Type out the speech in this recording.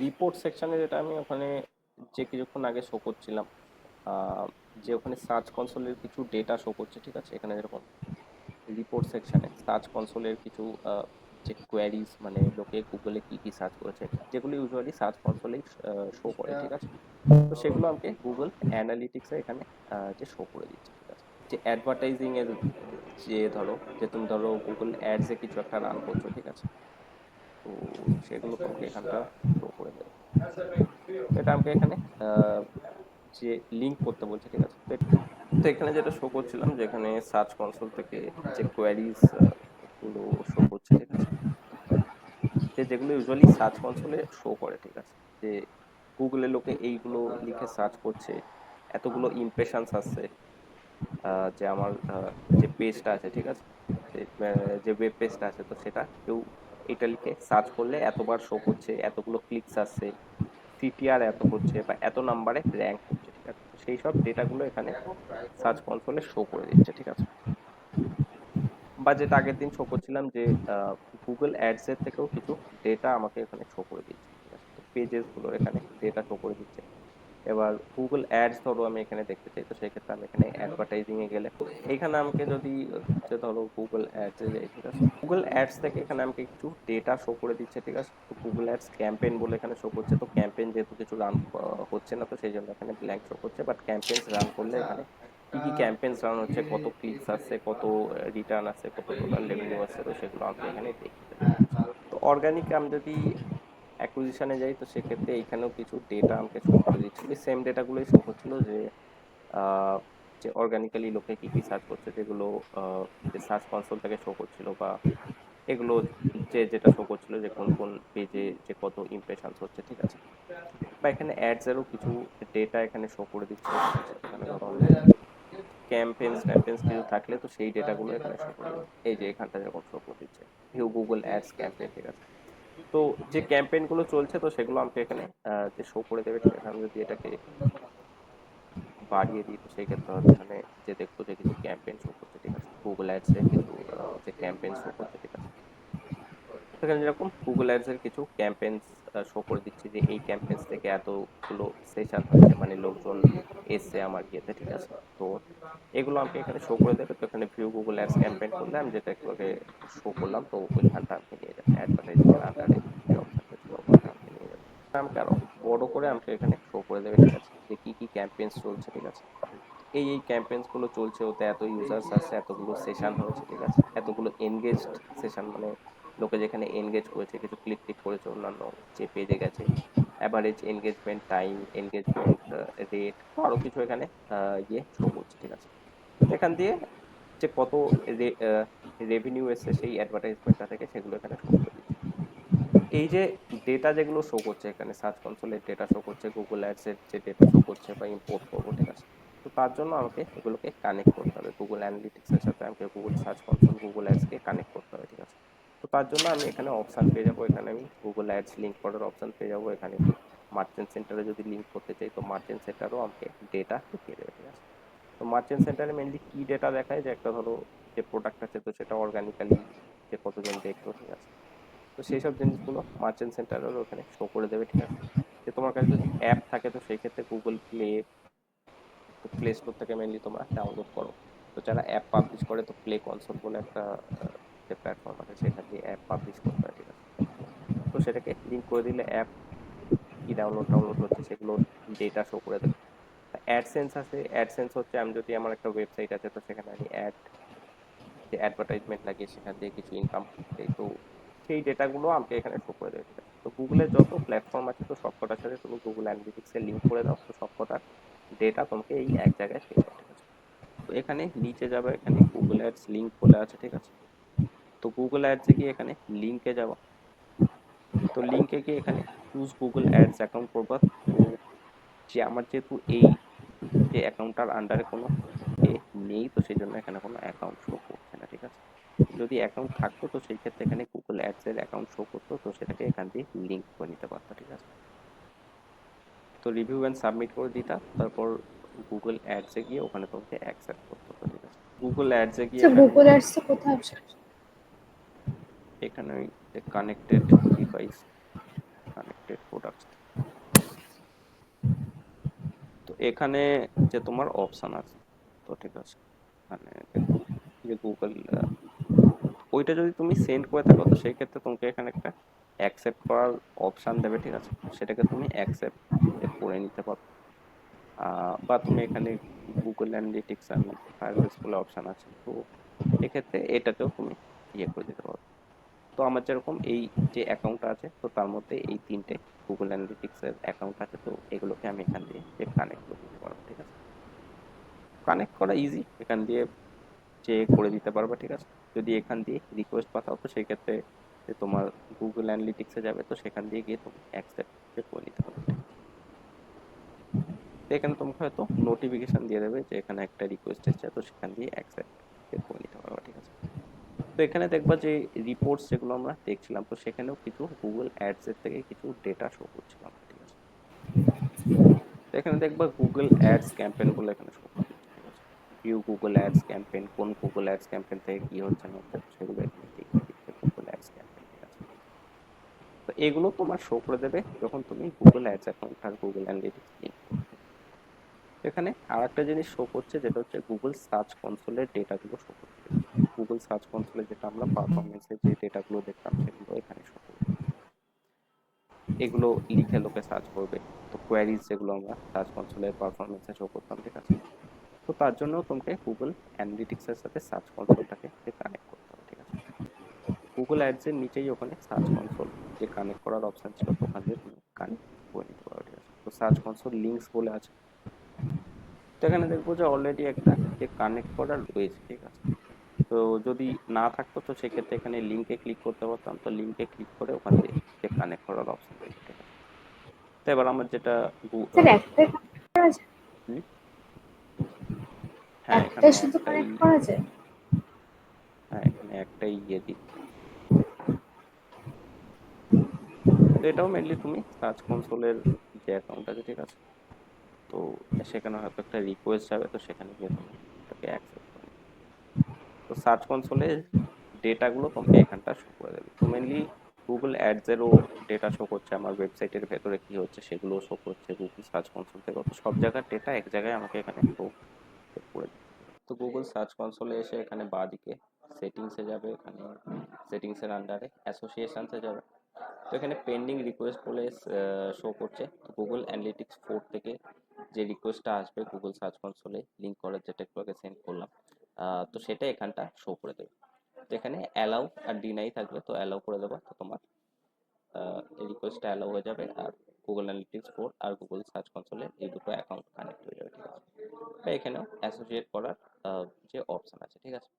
Report সেকশনে যেটা আমি ওখানে যে কিছুক্ষণ আগে শো করছিলাম, যে ওখানে সার্চ কনসোলের কিছু ডেটা শো করছে, ঠিক আছে। এখানে যেরকম রিপোর্ট সেকশনে সার্চ কনসোলের কিছু যে কোয়ারিজ, মানে লোকে গুগলে কি কি সার্চ করেছে, যেগুলো ইউজুয়ালি সার্চ কনসোলেই শো করে, ঠিক আছে। তো সেগুলো আমাকে গুগল অ্যানালিটিক্সে এখানে যে শো করে দিচ্ছে, ঠিক আছে। যে অ্যাডভার্টাইজিং এর, যে ধরো যে তুমি ধরো গুগল অ্যাডসে কিছু একটা রান করছো, ঠিক আছে। তো সেগুলো তোমাকে এখানটা শো করে দেবে। এটা আমাকে এখানে যে লিঙ্ক করতে বলছে, ঠিক আছে। তো এখানে যেটা শো করছিলাম, যে এখানে সার্চ কনসোল থেকে যে কোয়ারিজ গুলো শো করছে, ঠিক আছে। যে যেগুলো ইউজুয়ালি সার্চ কনসোলে শো করে, ঠিক আছে। যে গুগলের লোকে এইগুলো লিখে সার্চ করছে, এতগুলো ইমপ্রেশনস আসছে, যে আমার যে পেজটা আছে, ঠিক আছে, যে ওয়েব পেজটা আছে, তো সেটা কেউ এটা লিখে সার্চ করলে এতবার শো করছে, এতগুলো ক্লিকস আসছে, সিটিআর এত হচ্ছে, বা এত নাম্বারে র্যাঙ্ক হচ্ছে, ঠিক আছে। তো সেই সব ডেটাগুলো এখানে সার্চ কনসোলে শো করে দিচ্ছে, ঠিক আছে। বা যেটা আগের দিন শো করছিলাম, যে গুগল অ্যাডস এর থেকেও কিছু ডেটা আমাকে এখানে শো করে দিচ্ছে, ঠিক আছে। তো পেজেস গুলোর এখানে ডেটা শো করে দিচ্ছে। এবার গুগল অ্যাডস ধরো আমি এখানে দেখতে চাই, তো সেই ক্ষেত্রে আমি এখানে অ্যাডভার্টাইজিং এ গেলে এখানে আমাকে যদি যে ধরো গুগল অ্যাডস এ যাই, ঠিক আছে। গুগল অ্যাডস থেকে এখানে আমাকে কিছু ডেটা শো করে দিচ্ছে, ঠিক আছে। তো গুগল অ্যাডস ক্যাম্পেইন বলে এখানে শো করছে। তো ক্যাম্পেইন যেহেতু কিছু রান হচ্ছে না, তো সেই জন্য এখানে ব্ল্যাঙ্ক শো করছে। বাট ক্যাম্পেইনস রান করলে এখানে কি কি ক্যাম্পেইনস রান হচ্ছে, কত ক্লিকস আসছে, কত রিটার্ন আসছে, কত টোটাল রেভিনিউ আসছে, তো সেগুলো আমাকে এখানে দেখতে হবে। তো অর্গানিক আমি যদি অ্যাকুইজিশনে যাই, তো সেক্ষেত্রে এইখানেও কিছু ডেটা আমাকে শো করে দিচ্ছিল, সেম ডেটাগুলোই শো করছিল, যে আহ, যে অর্গানিক্যালি লোকে কি কি সার্চ করছে, যেগুলো যে সার্চ কনসোল থেকে শো করছিল, বা এগুলো যে যেটা শো করছিল যে কোন কোন পেজে যে কত ইমপ্রেশনস হচ্ছে, ঠিক আছে। বা এখানে অ্যাডস এরও কিছু ডেটা এখানে শো করে দিচ্ছিল, ঠিক আছে। এখানে ধরো আমি ক্যাম্পেইনস ট্যাম্পেইনস কিছু থাকলে, তো সেই ডেটাগুলো এখানে শো করে দিচ্ছে। এই যে এখানটা যেরকম শো করে দিচ্ছে ভিউ গুগল অ্যাডস ক্যাম্পেইন, ঠিক আছে। তো যে ক্যাম্পেইন গুলো চলছে, তো সেগুলো আমাকে এখানে যে শো করে দেবে, ঠিক আছে। আমি যদি এটাকে বাড়িয়ে দিই, তো সেই ক্ষেত্রে হয়তো এখানে যে দেখবো যে কিছু ক্যাম্পেইন শো করছে, ঠিক আছে। গুগল অ্যাডস এ কিছু যে ক্যাম্পেইন শো করছে, ঠিক আছে। সেখানে যেরকম গুগল অ্যাডস এর কিছু ক্যাম্পেইনস শো করে দিচ্ছে, যে এই ক্যাম্পেইনস থেকে এতগুলো সেশন হয়েছে, মানে লোকজন এসছে আমার ইয়েতে, ঠিক আছে। তো এগুলো আমাকে এখানে শো করে দেবে। তো এখানে ভিউ গুগল অ্যাডস ক্যাম্পেইন করলে আমি যেটা একটু আগে শো করলাম, তো ওইখানটা আমাকে নিয়ে যাবে অ্যাডভার্টাইজিং এর আন্ডারে যে অপশনটা ছিল, ওখানটা আমাকে নিয়ে যাবে। আমাকে আরো বড় করে আমাকে এখানে শো করে দেবে, ঠিক আছে, যে কি কি ক্যাম্পেইনস চলছে, ঠিক আছে। এই ক্যাম্পেইনস গুলো চলছে, ওতে এত ইউজার্স আসছে, এতগুলো সেশন হয়েছে, ঠিক আছে। এতগুলো এনগেজড সেশন, মানে লোকে যেখানে এনগেজ করেছে, কিছু ক্লিক টিক করেছে, অন্যান্য যে পেজে গেছে, average engagement time, engagement rate, আরো কিছু এখানে ইয়ে শো করছে, ঠিক আছে। তো এখান দিয়ে যে কত রেভিনিউ এসছে সেই অ্যাডভার্টাইজমেন্টটা থেকে, সেগুলো এখানে শো করে দিচ্ছে। এই যে ডেটা যেগুলো শো করছে এখানে, সার্চ কনসোলের ডেটা শো করছে, গুগল অ্যাডস এর যে ডেটা শো করছে বা ইম্পোর্ট করবো, ঠিক আছে। তো তার জন্য আমাকে এগুলোকে কানেক্ট করতে হবে গুগল অ্যানালিটিক্স এর সাথে, আমাকে Google search console, Google ads কে কানেক্ট করতে হবে, ঠিক আছে। তো তার জন্য আমি এখানে অপশন পেয়ে যাবো, এখানে আমি গুগল অ্যাডস লিঙ্ক করার অপশন পেয়ে যাবো। এখানে মার্চেন্ট সেন্টারে যদি লিঙ্ক করতে চাই, তো মার্চেন্ট সেন্টারও আমাকে ডেটা দেখিয়ে দেবে, ঠিক আছে। তো মার্চেন্ট সেন্টারে মেনলি কি ডেটা দেখায়, যে একটা ধরো যে প্রোডাক্ট আছে, তো সেটা অর্গানিক্যালি যে কতজন দেখলো, ঠিক আছে। তো সেই সব জিনিসগুলো মার্চেন্ট সেন্টারের ওখানে শো করে দেবে, ঠিক আছে। যে তোমার কাছে যদি অ্যাপ থাকে, তো সেই ক্ষেত্রে গুগল প্লে, তো প্লে স্টোর থেকে মেনলি তোমরা ডাউনলোড করো। তো যারা অ্যাপ পাবলিশ করে, তো প্লে কনসোল বলে একটা যে প্ল্যাটফর্ম আছে, সেখান দিয়ে অ্যাপ পাবলিশ করতে হয়, ঠিক আছে। তো সেটাকে লিঙ্ক করে দিলে অ্যাপ কি ডাউনলোড হচ্ছে সেগুলো ডেটা শো করে দেবে। অ্যাডসেন্স আছে, অ্যাডসেন্স হচ্ছে আমি যদি আমার একটা ওয়েবসাইট আছে, তো সেখানে আমি যে অ্যাডভার্টাইজমেন্ট লাগিয়ে সেখান থেকে কিছু ইনকাম করতে, তো সেই ডেটাগুলো আমাকে এখানে শো করে দেবে, ঠিক আছে। তো গুগলের যত প্ল্যাটফর্ম আছে, তো সবকটার সাথে তুমি গুগল অ্যানালিটিক্সে লিঙ্ক করে দাও, তো সবকটার ডেটা তোমাকে এই এক জায়গায় পেয়ে যাও, ঠিক আছে। তো এখানে নিচে যাবে, এখানে গুগল অ্যাডস লিঙ্ক বলে আছে, ঠিক আছে। তো গুগল অ্যাডসে গিয়ে এখানে লিঙ্কে যাওয়া, তো লিঙ্কে গিয়ে এখানে চুজ গুগল অ্যাডস অ্যাকাউন্ট করবা। তো যে আমার যেহেতু এই যে অ্যাকাউন্টটার আন্ডারে কোনো এ নেই, তো সেই জন্য এখানে কোনো অ্যাকাউন্ট শো করছে না, ঠিক আছে। যদি অ্যাকাউন্ট থাকতো, তো সেই ক্ষেত্রে এখানে গুগল অ্যাডস এর অ্যাকাউন্ট শো করতো, তো সেটাকে এখান দিয়ে লিঙ্ক করে নিতে পারতো, ঠিক আছে। তো রিভিউ অ্যান্ড সাবমিট করে দিতা, তারপর গুগল অ্যাডস এ গিয়ে ওখানে তোমাকে অ্যাকসেপ্ট করতে হতো, ঠিক আছে। গুগল অ্যাডস এ গিয়ে আচ্ছা, এখানে গুগল অ্যাডস এ কোথায় আসে? এখানে ওই যে কানেক্টেড ডিভাইস, কানেক্টেড প্রোডাক্টস। তো এখানে যে তোমার অপশন আছে, তো ঠিক আছে, মানে দেখো যে গুগল ওইটা যদি তুমি সেন্ড করে থাকো তো সেই ক্ষেত্রে তোমাকে এখানে একটা অ্যাকসেপ্ট করার অপশন দেবে, ঠিক আছে, সেটাকে তুমি অ্যাকসেপ্ট করে নিতে পারো। বা তুমি এখানে গুগল অ্যানালিটিক্স অ্যান্ড ফায়ারবেস বলে অপশন আছে, তো এক্ষেত্রে এটাতেও তুমি করে দিতে পারো। তো আমার যেরকম এই যে অ্যাকাউন্ট আছে, তো তার মধ্যে এই তিনটে গুগল অ্যানালিটিক্স এর অ্যাকাউন্ট আছে, তো এগুলোকে আমি এখান দিয়ে কানেক্ট করে দিতে পারবো, ঠিক আছে। কানেক্ট করা ইজি, এখান দিয়ে যে করে দিতে পারবে, ঠিক আছে। যদি এখান দিয়ে রিকোয়েস্ট পাঠাও তো সেই ক্ষেত্রে যে তোমার গুগল অ্যানালিটিক্সে যাবে, তো সেখান দিয়ে গিয়ে তুমি অ্যাকসেপ্ট করে নিতে পারবে, ঠিক আছে। তো এখানে তোমাকে হয়তো নোটিফিকেশন দিয়ে দেবে যে এখানে একটা রিকোয়েস্ট এসেছে, তো সেখান দিয়ে অ্যাকসেপ্ট করে নিতে পারবে, ঠিক আছে। তো এখানে দেখবা যে রিপোর্টস যেগুলো আমরা দেখছিলাম, তো সেখানেও কিছু গুগল অ্যাডস এর থেকে কিছু ডেটা শো করছিল আমাদের, ঠিক আছে। তো এখানে দেখবা গুগল অ্যাডস ক্যাম্পেইন বলে এখানে শো করে দিচ্ছে, ঠিক আছে। ভিউ গুগল অ্যাডস ক্যাম্পেইন, কোন গুগল অ্যাডস ক্যাম্পেইন থেকে কি হচ্ছে না হচ্ছে, তো সেগুলো এখানে দেখিয়ে দিচ্ছে গুগল অ্যাডস ক্যাম্পেইন, ঠিক আছে। তো এগুলো তোমার শো করে দেবে যখন তুমি গুগল অ্যাডস অ্যাকাউন্ট আর গুগল অ্যানালিটিক্স লিংক করবে। এখানে আর একটা জিনিস শো করছে, যেটা হচ্ছে গুগল সার্চ কনসোলের ডেটাগুলো শো করছে, ঠিক আছে। গুগল সার্চ কনসোলে যেটা আমরা পারফরমেন্সের যে ডেটাগুলো দেখতাম সেগুলো এখানে শো করবে। এগুলো লিখে লোকে সার্চ করবে, তো কোয়ারিজ যেগুলো আমরা সার্চ কনসোলের পারফরমেন্সে শো করতাম, ঠিক আছে। তো তার জন্য তোমাকে গুগল অ্যানালিটিক্সের সাথে সার্চ কনসোলটাকে কানেক্ট করতে হবে, ঠিক আছে। গুগল অ্যাডস এর নিচেই ওখানে সার্চ কনসোল যে কানেক্ট করার অপশন ছিল, তো ওখান দিয়ে তুমি কানেক্ট করে নিতে পারো, ঠিক আছে। তো সার্চ কনসোল লিঙ্কস বলে আছে, তো এখানে দেখবো যে অলরেডি একটা যে কানেক্ট করা রয়েছে, ঠিক আছে। তো যদি না থাকতো তো সেক্ষেত্রে এখানে লিঙ্কে ক্লিক করতে পারতাম, তো লিঙ্কে ক্লিক করে ওখান দিয়ে যে কানেক্ট করার অপশন রয়েছে, ঠিক আছে। তো এবার আমার যেটা স্যার একটাই কানেক্ট করা যায়? হুম, হ্যাঁ এখানে একটাই শুধু একটাই, কানেক্ট করা যায়? হ্যাঁ এখানে একটাই দিচ্ছে। তো এটাও মেনলি তুমি সার্চ কনসোলের যে অ্যাকাউন্ট আছে, ঠিক আছে, তো সেখানে হয়তো একটা রিকোয়েস্ট যাবে, তো সেখানে গিয়ে তুমি ওটাকে অ্যাকসেপ্ট করে নিবে। তো সার্চ কনসোলে ডেটাগুলো তোমাকে এখানটা শো করে দেবে। তো মেনলি গুগল অ্যাডস এরও ডেটা শো করছে, আমার ওয়েবসাইটের ভেতরে কি হচ্ছে সেগুলো শো করছে গুগল সার্চ কনসোল থেকে, তো সব জায়গার ডেটা এক জায়গায় আমাকে এখানে শো করে দিচ্ছে। তো গুগল সার্চ কনসোলে এসে এখানে বাঁদিকে সেটিংসে যাবে, এখানে সেটিংসের আন্ডারে অ্যাসোসিয়েশনসে যাবে। তো এখানে পেন্ডিং রিকোয়েস্ট বলে শো করছে, তো গুগল অ্যানালিটিক্স 4 থেকে যে রিকোয়েস্টটা আসবে গুগল সার্চ কনসোলে লিঙ্ক করার, যেটা একটু আগে সেন্ড করলাম, তো সেটা এখানটা শো করে দেবে। তো এখানে অ্যালাউ আর ডিনাই থাকবে, তো অ্যালাউ করে দেবো, তো তোমার এই রিকোয়েস্টটা অ্যালাউ হয়ে যাবে, আর গুগল অ্যানালিটিক্স 4 আর গুগল সার্চ কনসোলে এই দুটো অ্যাকাউন্ট কানেক্ট হয়ে যাবে, ঠিক আছে। তো এখানেও অ্যাসোসিয়েট করার যে অপশন আছে, ঠিক আছে।